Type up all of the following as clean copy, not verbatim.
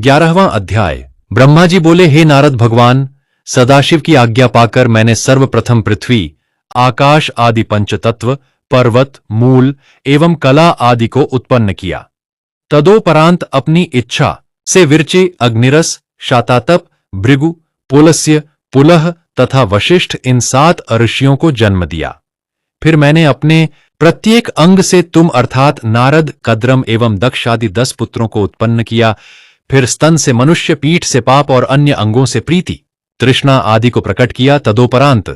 11वां अध्याय। ब्रह्मा जी बोले, हे नारद भगवान, सदाशिव की आज्ञा पाकर मैंने सर्वप्रथम पृथ्वी, आकाश आदि पंचतत्व, पर्वत, मूल एवं कला आदि को उत्पन्न किया। तदोपरांत अपनी इच्छा से विरचे, अग्निरस, शातातप, भृगु, पुलस्य, पुलह तथा वशिष्ठ इन 7 ऋषियों को जन्म दिया। फिर मैंने अपने प्रत्येक अंग से तुम अर्थात नारद, कद्रम एवं दक्ष आदि 10 पुत्रों को उत्पन्न किया। फिर स्तन से मनुष्य, पीठ से पाप और अन्य अंगों से प्रीति, तृष्णा आदि को प्रकट किया। तदोपरांत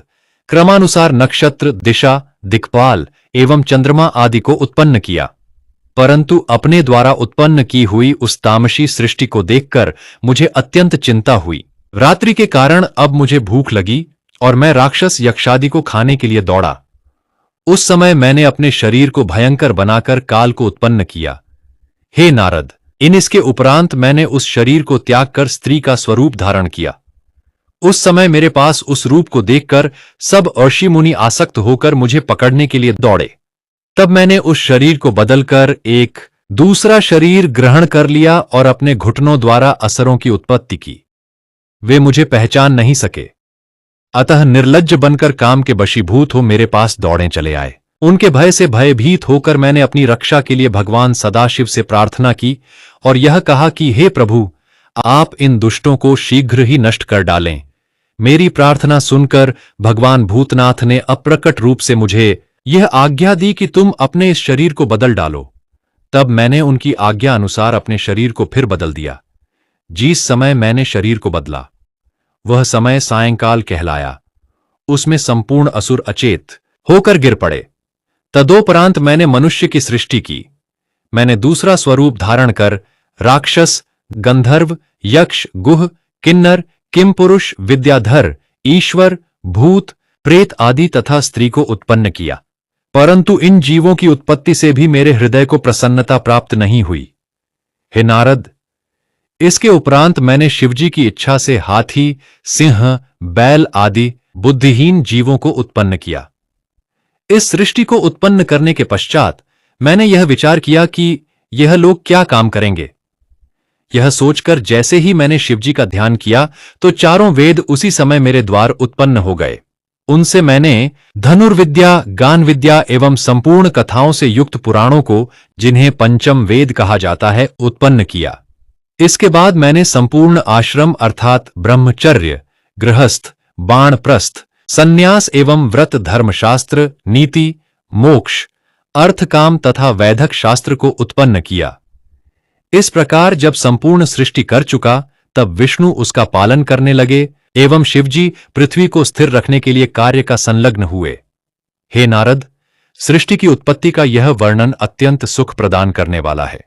क्रमानुसार नक्षत्र, दिशा, दिक्पाल एवं चंद्रमा आदि को उत्पन्न किया। परंतु अपने द्वारा उत्पन्न की हुई उस तामसी सृष्टि को देखकर मुझे अत्यंत चिंता हुई। रात्रि के कारण अब मुझे भूख लगी और मैं राक्षस यक्षादि को खाने के लिए दौड़ा। उस समय मैंने अपने शरीर को भयंकर बनाकर काल को उत्पन्न किया। हे नारद, इसके उपरांत मैंने उस शरीर को त्याग कर स्त्री का स्वरूप धारण किया। उस समय मेरे पास उस रूप को देखकर सब ऋषि मुनि आसक्त होकर मुझे पकड़ने के लिए दौड़े। तब मैंने उस शरीर को बदलकर एक दूसरा शरीर ग्रहण कर लिया और अपने घुटनों द्वारा असुरों की उत्पत्ति की। वे मुझे पहचान नहीं सके, अतः निर्लज्ज बनकर काम के वशीभूत हो मेरे पास दौड़े चले आए। उनके भय से भयभीत होकर मैंने अपनी रक्षा के लिए भगवान सदाशिव से प्रार्थना की और यह कहा कि हे प्रभु, आप इन दुष्टों को शीघ्र ही नष्ट कर डालें। मेरी प्रार्थना सुनकर भगवान भूतनाथ ने अप्रकट रूप से मुझे यह आज्ञा दी कि तुम अपने इस शरीर को बदल डालो। तब मैंने उनकी आज्ञा अनुसार अपने शरीर को फिर बदल दिया। जिस समय मैंने शरीर को बदला वह समय सायंकाल कहलाया। उसमें संपूर्ण असुर अचेत होकर गिर पड़े। तदोपरांत मैंने मनुष्य की सृष्टि की। मैंने दूसरा स्वरूप धारण कर राक्षस, गंधर्व, यक्ष, गुह, किन्नर, किमपुरुष, विद्याधर, ईश्वर, भूत, प्रेत आदि तथा स्त्री को उत्पन्न किया। परंतु इन जीवों की उत्पत्ति से भी मेरे हृदय को प्रसन्नता प्राप्त नहीं हुई। हे नारद, इसके उपरांत मैंने शिवजी की इच्छा से हाथी, सिंह, बैल आदि बुद्धिहीन जीवों को उत्पन्न किया। इस सृष्टि को उत्पन्न करने के पश्चात मैंने यह विचार किया कि यह लोग क्या काम करेंगे। यह सोचकर जैसे ही मैंने शिवजी का ध्यान किया तो चारों वेद उसी समय मेरे द्वार उत्पन्न हो गए। उनसे मैंने धनुर्विद्या, गान विद्या एवं संपूर्ण कथाओं से युक्त पुराणों को, जिन्हें पंचम वेद कहा जाता है, उत्पन्न किया। इसके बाद मैंने संपूर्ण आश्रम अर्थात ब्रह्मचर्य, गृहस्थ, बाणप्रस्थ, संन्यास एवं व्रत, धर्मशास्त्र, नीति, मोक्ष, अर्थकाम तथा वैधक शास्त्र को उत्पन्न किया। इस प्रकार जब संपूर्ण सृष्टि कर चुका तब विष्णु उसका पालन करने लगे एवं शिवजी पृथ्वी को स्थिर रखने के लिए कार्य का संलग्न हुए। हे नारद, सृष्टि की उत्पत्ति का यह वर्णन अत्यंत सुख प्रदान करने वाला है।